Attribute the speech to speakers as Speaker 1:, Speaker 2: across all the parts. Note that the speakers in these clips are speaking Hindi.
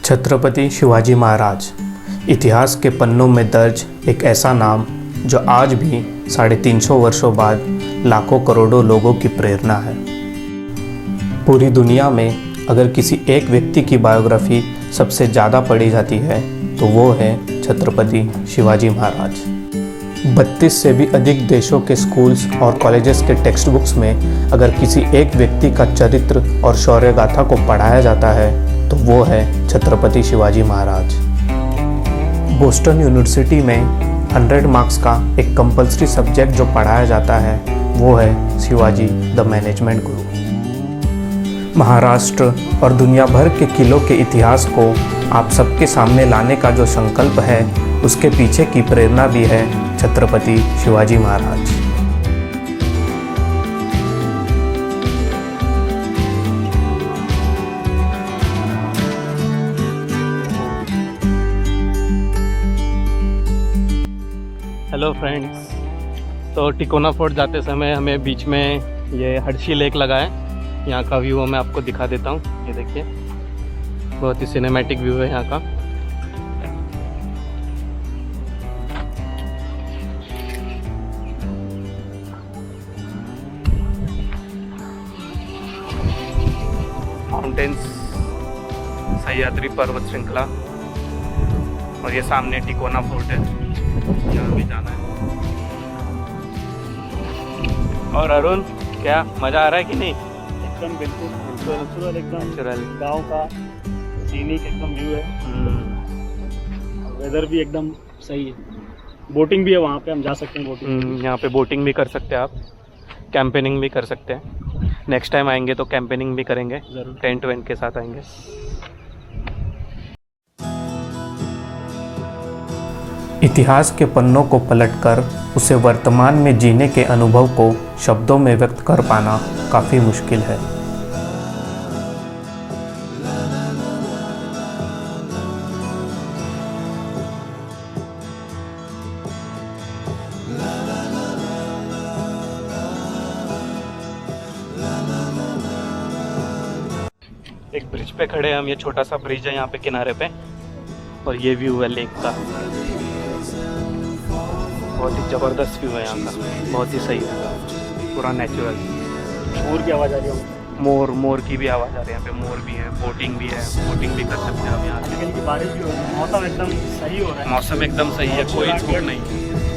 Speaker 1: छत्रपति शिवाजी महाराज इतिहास के पन्नों में दर्ज एक ऐसा नाम जो आज भी 350 वर्षों बाद लाखों करोड़ों लोगों की प्रेरणा है। पूरी दुनिया में अगर किसी एक व्यक्ति की बायोग्राफी सबसे ज़्यादा पढ़ी जाती है तो वो है छत्रपति शिवाजी महाराज। 32 से भी अधिक देशों के स्कूल्स और कॉलेजेस के टेक्स्ट बुक्स में अगर किसी एक व्यक्ति का चरित्र और शौर्य गाथा को पढ़ाया जाता है तो वो है छत्रपति शिवाजी महाराज। बोस्टन यूनिवर्सिटी में 100 मार्क्स का एक कंपलसरी सब्जेक्ट जो पढ़ाया जाता है वो है शिवाजी द मैनेजमेंट गुरु। महाराष्ट्र और दुनिया भर के किलों के इतिहास को आप सबके सामने लाने का जो संकल्प है उसके पीछे की प्रेरणा भी है छत्रपति शिवाजी महाराज।
Speaker 2: हेलो फ्रेंड्स, तो टिकोना फोर्ट जाते समय हमें बीच में ये हर्षी लेक लगा है। यहाँ का व्यू मैं आपको दिखा देता हूँ। ये देखिए, बहुत ही सिनेमैटिक व्यू है यहाँ का। माउंटेन्स, सह्याद्री पर्वत श्रृंखला, और ये सामने टिकोना फोर्ट है, यहाँ भी जाना है। और अरुण, क्या मज़ा आ रहा है कि नहीं?
Speaker 3: एकदम बिल्कुल नेचुरल, एकदम
Speaker 2: नेचुरल
Speaker 3: गांव का सीनिक एकदम व्यू है। वेदर भी एकदम सही है। बोटिंग भी है वहाँ पे, हम जा सकते हैं बोटिंग।
Speaker 2: यहाँ पे बोटिंग भी कर सकते हैं आप, कैंपेनिंग भी कर सकते हैं। नेक्स्ट टाइम आएंगे तो कैंपेनिंग भी करेंगे,
Speaker 3: ज़रूर।
Speaker 2: टेंट वेंट के साथ आएंगे।
Speaker 1: इतिहास के पन्नों को पलटकर उसे वर्तमान में जीने के अनुभव को शब्दों में व्यक्त कर पाना काफ़ी मुश्किल है।
Speaker 2: एक ब्रिज पे खड़े हैं हम। ये छोटा सा ब्रिज है यहाँ पे किनारे पे, और ये व्यू है लेक का। बहुत ही ज़बरदस्त व्यू है यहाँ का, बहुत ही सही है, पूरा नेचुरल।
Speaker 3: मोर की आवाज़ आ रही है।
Speaker 2: मोर की भी आवाज़ आ रही है। यहाँ पे मोर भी है, बोटिंग भी है, बोटिंग भी कर सकते हैं आप यहाँ से।
Speaker 3: लेकिन की बारिश भी हो रही है, मौसम एकदम सही हो रहा है।
Speaker 2: मौसम एकदम सही है, कोई धूप नहीं।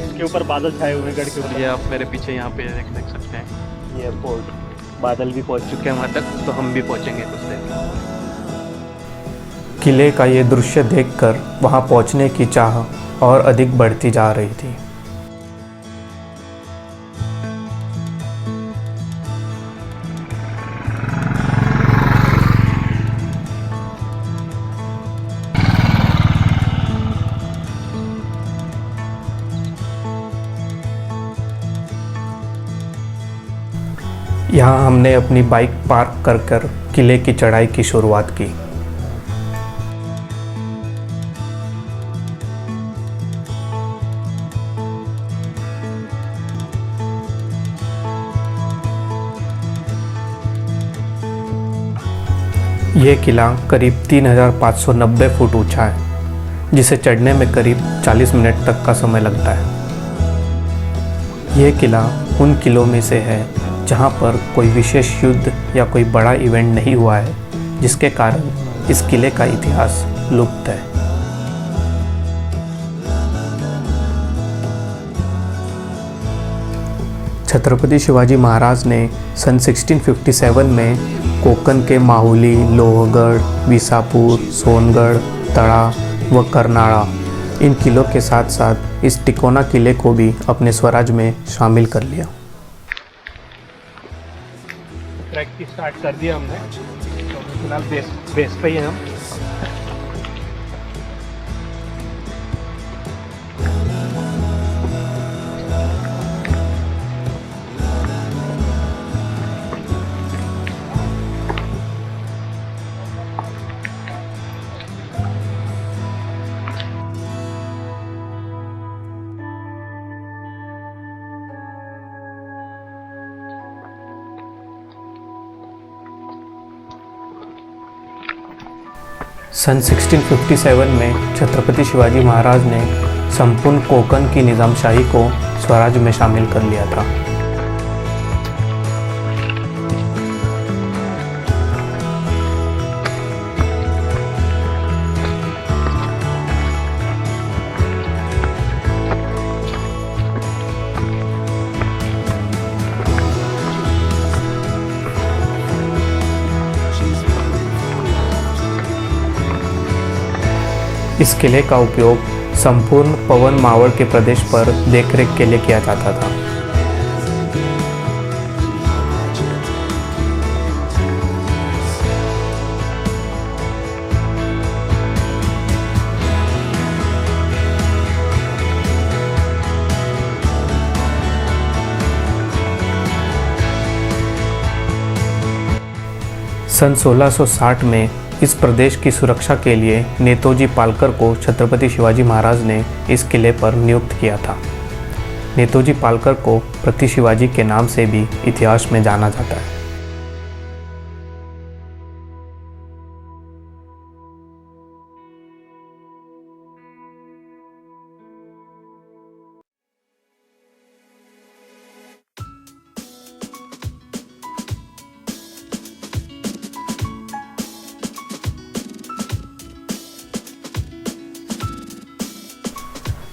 Speaker 3: उसके ऊपर बादल छाए हुए हैं गढ़ के ऊपर।
Speaker 2: ये आप मेरे पीछे यहाँ पे देख सकते हैं, ये एयरपोर्ट। बादल भी पहुँच चुके हैं वहाँ तक, तो हम भी पहुँचेंगे कुछ देर में।
Speaker 1: किले का ये दृश्य देखकर वहाँ पहुँचने की चाह और अधिक बढ़ती जा रही थी। यहाँ हमने अपनी बाइक पार्क कर किले की चढ़ाई की शुरुआत की। यह किला करीब 3590 फुट ऊंचा है, जिसे चढ़ने में करीब 40 मिनट तक का समय लगता है। यह किला उन किलों में से है जहाँ पर कोई विशेष युद्ध या कोई बड़ा इवेंट नहीं हुआ है, जिसके कारण इस किले का इतिहास लुप्त है। छत्रपति शिवाजी महाराज ने सन 1657 में कोंकण के माहुली, लोहगढ़, विसापुर, सोनगढ़, तड़ा व करनाड़ा इन किलों के साथ साथ इस टिकोना किले को भी अपने स्वराज में शामिल कर लिया।
Speaker 2: ट्रैक की स्टार्ट कर दिया हमने, तो फिलहाल बेस पे ही हैं हम।
Speaker 1: सन 1657 में छत्रपति शिवाजी महाराज ने संपूर्ण कोंकण की निज़ामशाही को स्वराज में शामिल कर लिया था। इस किले का उपयोग संपूर्ण पवन मावड़ के प्रदेश पर देखरेख के लिए किया जाता था। सन 1660 में इस प्रदेश की सुरक्षा के लिए नेतोजी पालकर को छत्रपति शिवाजी महाराज ने इस किले पर नियुक्त किया था। नेतोजी पालकर को प्रति शिवाजी के नाम से भी इतिहास में जाना जाता है।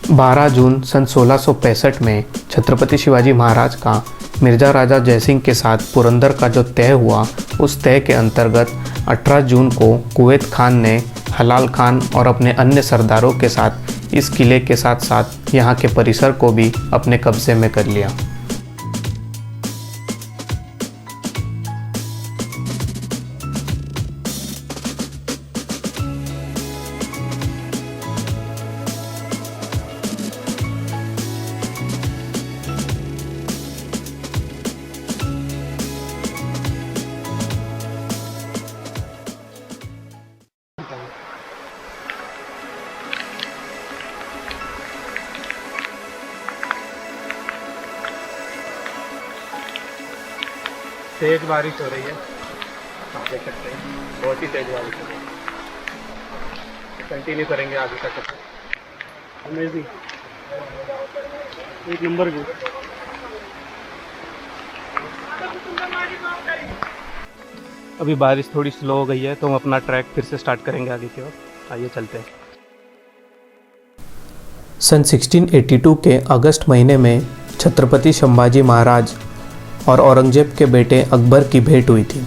Speaker 1: बारह जून सन 1665 में छत्रपति शिवाजी महाराज का मिर्जा राजा जयसिंह के साथ पुरंदर का जो तय हुआ, उस तय के अंतर्गत 18 जून को कुवैत खान ने हलाल खान और अपने अन्य सरदारों के साथ इस किले के साथ साथ यहाँ के परिसर को भी अपने कब्जे में कर लिया।
Speaker 2: तेज बारिश हो रही है, आप देख सकते हैं, बहुत ही तेज बारिश हो रही है। कंटिन्यू करेंगे आगे तक।
Speaker 3: अमेजिंग, एक नंबर व्यू।
Speaker 2: अभी बारिश थोड़ी स्लो हो गई है तो हम अपना ट्रैक फिर से स्टार्ट करेंगे आगे की ओर। आइए चलते हैं।
Speaker 1: सन 1682 के अगस्त महीने में छत्रपति संभाजी महाराज और औरंगजेब के बेटे अकबर की भेंट हुई थी।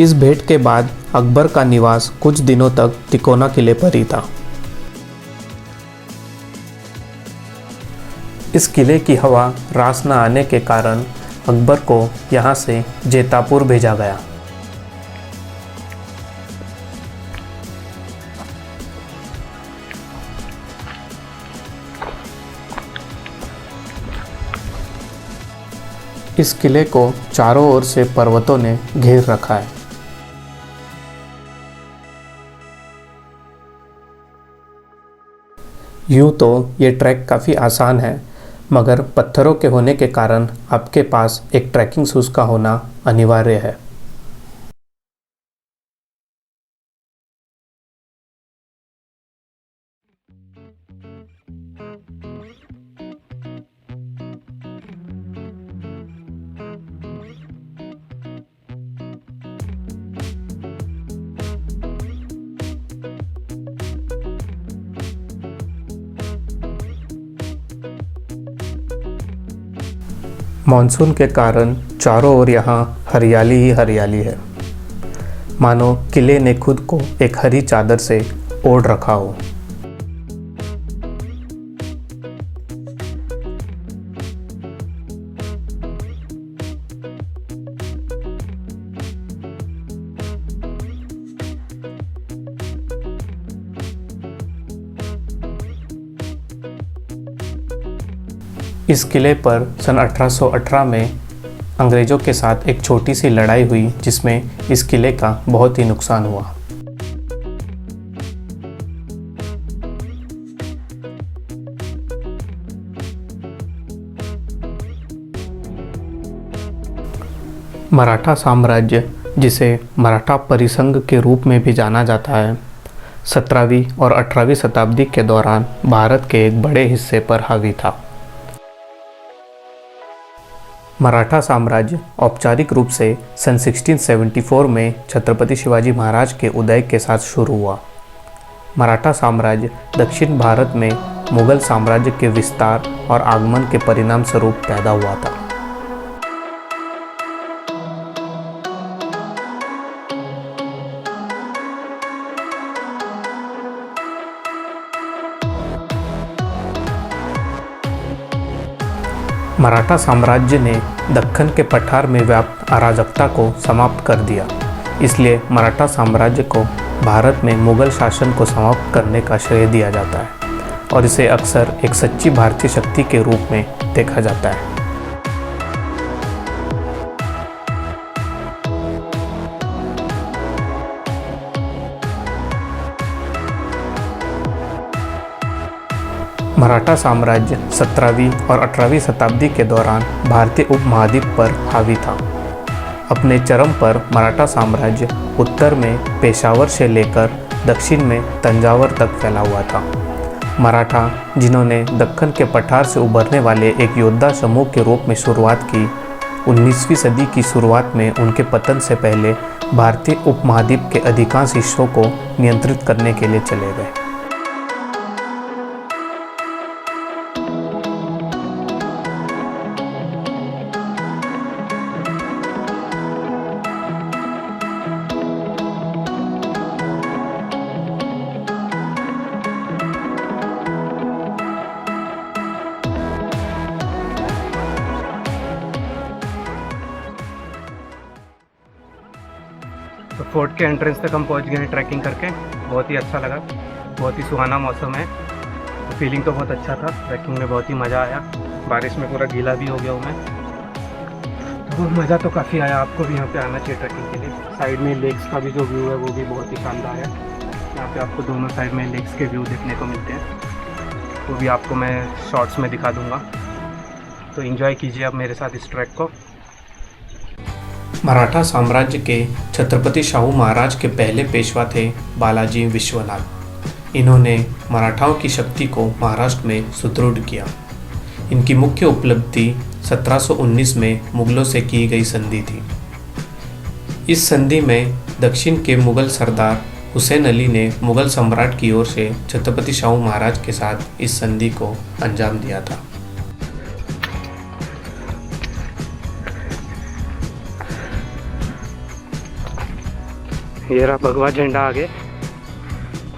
Speaker 1: इस भेंट के बाद अकबर का निवास कुछ दिनों तक तिकोना किले पर ही था। इस किले की हवा रास न आने के कारण अकबर को यहाँ से जेतापुर भेजा गया। इस किले को चारों ओर से पर्वतों ने घेर रखा है। यूं तो ये ट्रैक काफ़ी आसान है, मगर पत्थरों के होने के कारण आपके पास एक ट्रैकिंग शूज़ का होना अनिवार्य है। मॉनसून के कारण चारों ओर यहाँ हरियाली ही हरियाली है, मानो किले ने खुद को एक हरी चादर से ओढ़ रखा हो। इस किले पर सन 1818 में अंग्रेज़ों के साथ एक छोटी सी लड़ाई हुई, जिसमें इस किले का बहुत ही नुकसान हुआ। मराठा साम्राज्य, जिसे मराठा परिसंघ के रूप में भी जाना जाता है, 17वीं और 18वीं शताब्दी के दौरान भारत के एक बड़े हिस्से पर हावी था। मराठा साम्राज्य औपचारिक रूप से सन 1674 में छत्रपति शिवाजी महाराज के उदय के साथ शुरू हुआ। मराठा साम्राज्य दक्षिण भारत में मुगल साम्राज्य के विस्तार और आगमन के परिणाम स्वरूप पैदा हुआ था। मराठा साम्राज्य ने दक्कन के पठार में व्याप्त अराजकता को समाप्त कर दिया। इसलिए मराठा साम्राज्य को भारत में मुगल शासन को समाप्त करने का श्रेय दिया जाता है और इसे अक्सर एक सच्ची भारतीय शक्ति के रूप में देखा जाता है। मराठा साम्राज्य 17वीं और 18वीं शताब्दी के दौरान भारतीय उपमहाद्वीप पर हावी था। अपने चरम पर मराठा साम्राज्य उत्तर में पेशावर से लेकर दक्षिण में तंजावर तक फैला हुआ था। मराठा, जिन्होंने दक्कन के पठार से उभरने वाले एक योद्धा समूह के रूप में शुरुआत की, 19वीं सदी की शुरुआत में उनके पतन से पहले भारतीय उपमहाद्वीप के अधिकांश हिस्सों को नियंत्रित करने के लिए चले गए।
Speaker 2: तो फोर्ट के एंट्रेंस तक हम पहुंच गए हैं ट्रैकिंग करके। बहुत ही अच्छा लगा, बहुत ही सुहाना मौसम है। तो फीलिंग तो बहुत अच्छा था, ट्रैकिंग में बहुत ही मज़ा आया। बारिश में पूरा गीला भी हो गया हूँ मैं, तो मज़ा तो काफ़ी आया। आपको भी यहाँ पे आना चाहिए ट्रैकिंग के लिए। साइड में लेक्स का भी जो व्यू है वो भी बहुत ही शानदार है। यहाँ पे आपको दोनों साइड में लेक्स के व्यू देखने को मिलते हैं, वो भी आपको मैं शॉर्ट्स में दिखा दूँगा। तो एंजॉय कीजिए आप मेरे साथ इस ट्रैक को।
Speaker 1: मराठा साम्राज्य के छत्रपति शाहू महाराज के पहले पेशवा थे बालाजी विश्वनाथ। इन्होंने मराठाओं की शक्ति को महाराष्ट्र में सुदृढ़ किया। इनकी मुख्य उपलब्धि 1719 में मुगलों से की गई संधि थी। इस संधि में दक्षिण के मुगल सरदार हुसैन अली ने मुगल सम्राट की ओर से छत्रपति शाहू महाराज के साथ इस संधि को अंजाम दिया था।
Speaker 2: ये रहा भगवा झंडा आगे।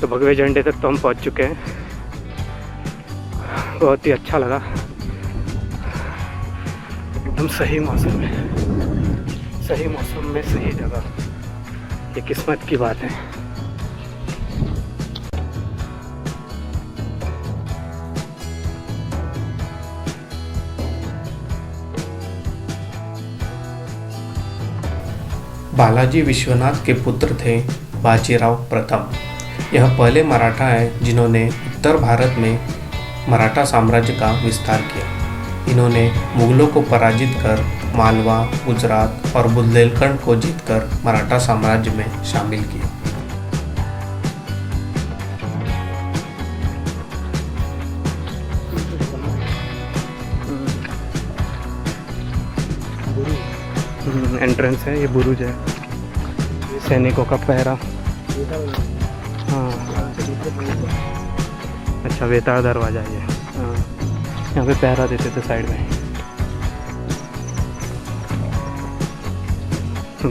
Speaker 2: तो भगवे झंडे तक तो हम पहुंच चुके हैं। बहुत ही अच्छा लगा, एकदम सही मौसम में, सही मौसम में सही जगह। ये किस्मत की बात है।
Speaker 1: बालाजी विश्वनाथ के पुत्र थे बाजीराव प्रथम। यह पहले मराठा हैं जिन्होंने उत्तर भारत में मराठा साम्राज्य का विस्तार किया। इन्होंने मुगलों को पराजित कर मालवा, गुजरात और बुंदेलखंड को जीतकर मराठा साम्राज्य में शामिल किया।
Speaker 2: एंट्रेंस है, ये बुरुज है, सैनिकों का पहरा। हाँ, अच्छा, वेताल दरवाजा ये। हाँ, यहाँ पे पहरा देते थे साइड में।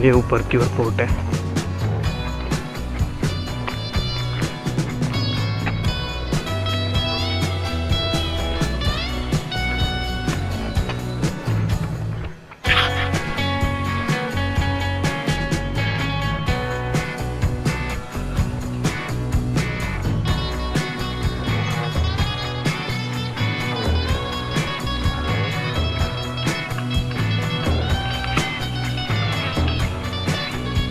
Speaker 2: ये ऊपर की ओर फोर्ट है।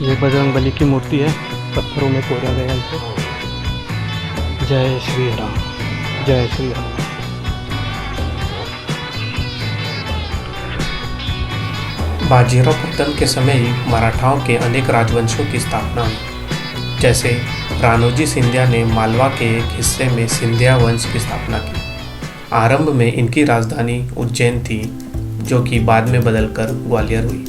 Speaker 2: ये बजरंगबली की मूर्ति है, पत्थरों में कोड़ा गया इसे। जय श्री राम, जय श्री राम।
Speaker 1: बाजीराव पतन के समय ही मराठाओं के अनेक राजवंशों की स्थापना हुई, जैसे राणोजी सिंधिया ने मालवा के एक हिस्से में सिंधिया वंश की स्थापना की। आरंभ में इनकी राजधानी उज्जैन थी, जो कि बाद में बदलकर ग्वालियर हुई।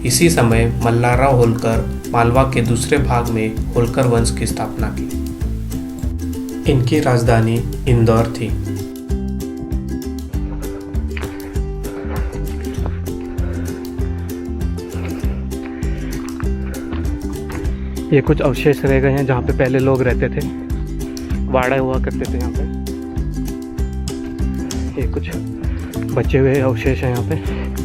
Speaker 1: इसी समय मल्हारराव होलकर मालवा के दूसरे भाग में होलकर वंश की स्थापना की। इनकी राजधानी इंदौर थी।
Speaker 2: ये कुछ अवशेष रह गए हैं जहाँ पे पहले लोग रहते थे, वाड़ा हुआ करते थे यहाँ पे। ये कुछ बचे हुए अवशेष हैं यहाँ पे।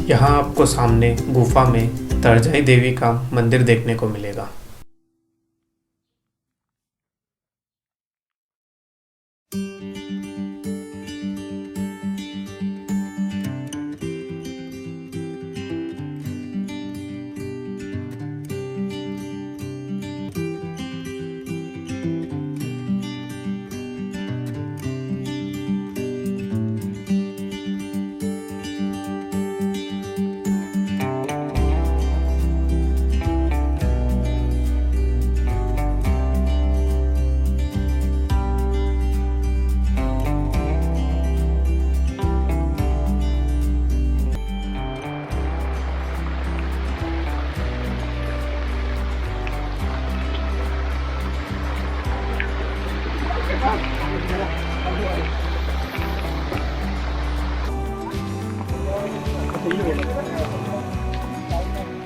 Speaker 1: यहाँ आपको सामने गुफा में तर्जाई देवी का मंदिर देखने को मिलेगा।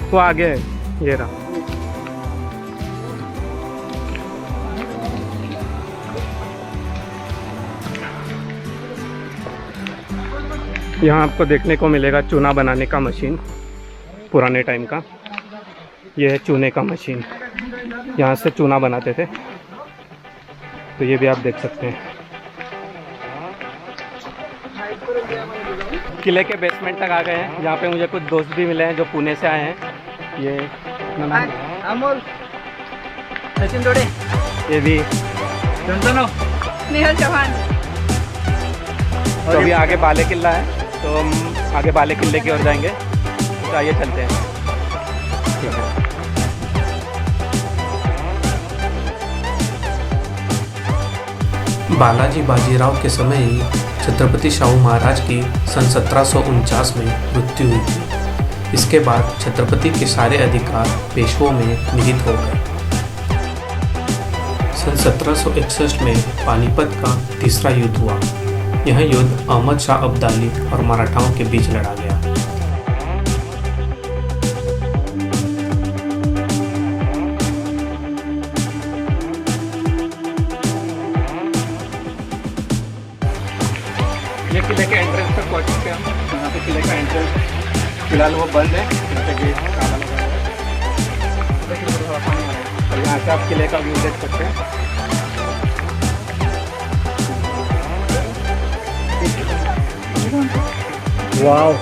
Speaker 2: वो आगे है, ये रहा। यहाँ आपको देखने को मिलेगा चूना बनाने का मशीन, पुराने टाइम का। ये है चूने का मशीन, यहाँ से चूना बनाते थे। तो ये भी आप देख सकते हैं। किले के बेसमेंट तक आ गए हैं। यहाँ पे मुझे कुछ दोस्त भी मिले हैं जो पुणे से आए हैं। ये
Speaker 4: अमोल, सचिन दोड़े,
Speaker 2: ये भी
Speaker 4: नेहल चौहान।
Speaker 2: तो अभी आगे बाले किला है, तो हम आगे बाले किले की ओर जाएंगे। तो आइए चलते हैं। ठीक है।
Speaker 1: बालाजी बाजीराव के समय ही छत्रपति शाहू महाराज की सन 1749 में मृत्यु हुई थी। इसके बाद छत्रपति के सारे अधिकार पेशवों में निहित हो गए। सन 1761 में पानीपत का तीसरा युद्ध हुआ। यह युद्ध अहमद शाह अब्दाली और मराठाओं के बीच लड़ा गया।
Speaker 2: ये किले के एंट्रेंस तक पहुँच चुके हैं हम। यहाँ पे किले का एंट्रेंस फिलहाल वो बंद है, जैसे गेट ताला लगा हुआ है। और यहाँ से आप किले का व्यू देख सकते हैं। वाव,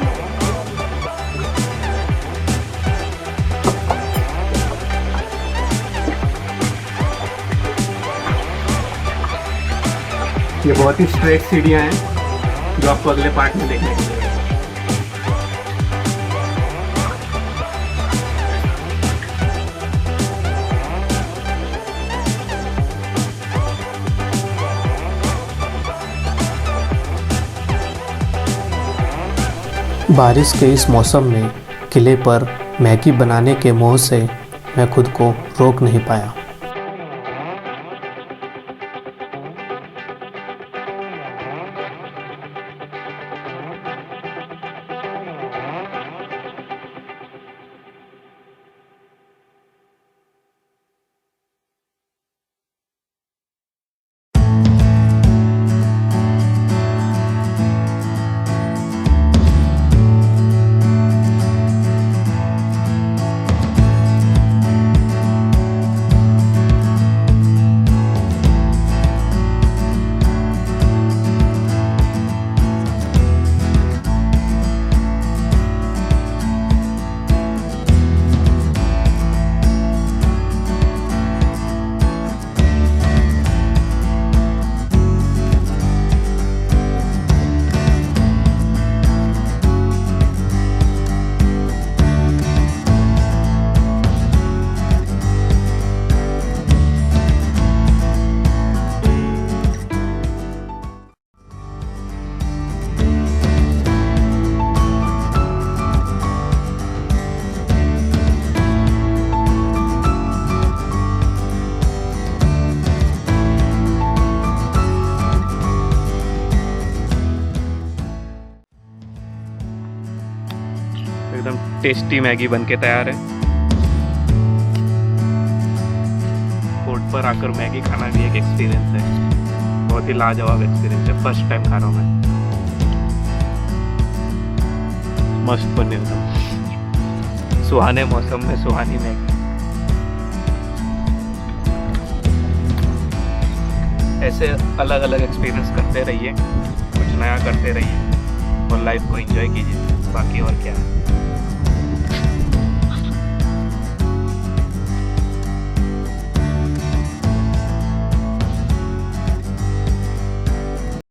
Speaker 2: ये बहुत ही स्ट्रेट सीढ़ियाँ हैं जो आपको अगले पार्ट में देखने को मिलेगा।
Speaker 1: बारिश के इस मौसम में किले पर मैगी बनाने के मोह से मैं खुद को रोक नहीं पाया। टेस्टी मैगी बनके तैयार है। फोर्ट पर आकर मैगी खाना भी एक एक्सपीरियंस है, बहुत ही लाजवाब एक्सपीरियंस है। फर्स्ट टाइम खा रहा हूँ मैं। मस्त बने एकदम, सुहाने मौसम में सुहानी मैगी। ऐसे अलग अलग एक्सपीरियंस करते रहिए, कुछ नया करते रहिए और लाइफ को एंजॉय कीजिए, बाकी और क्या है।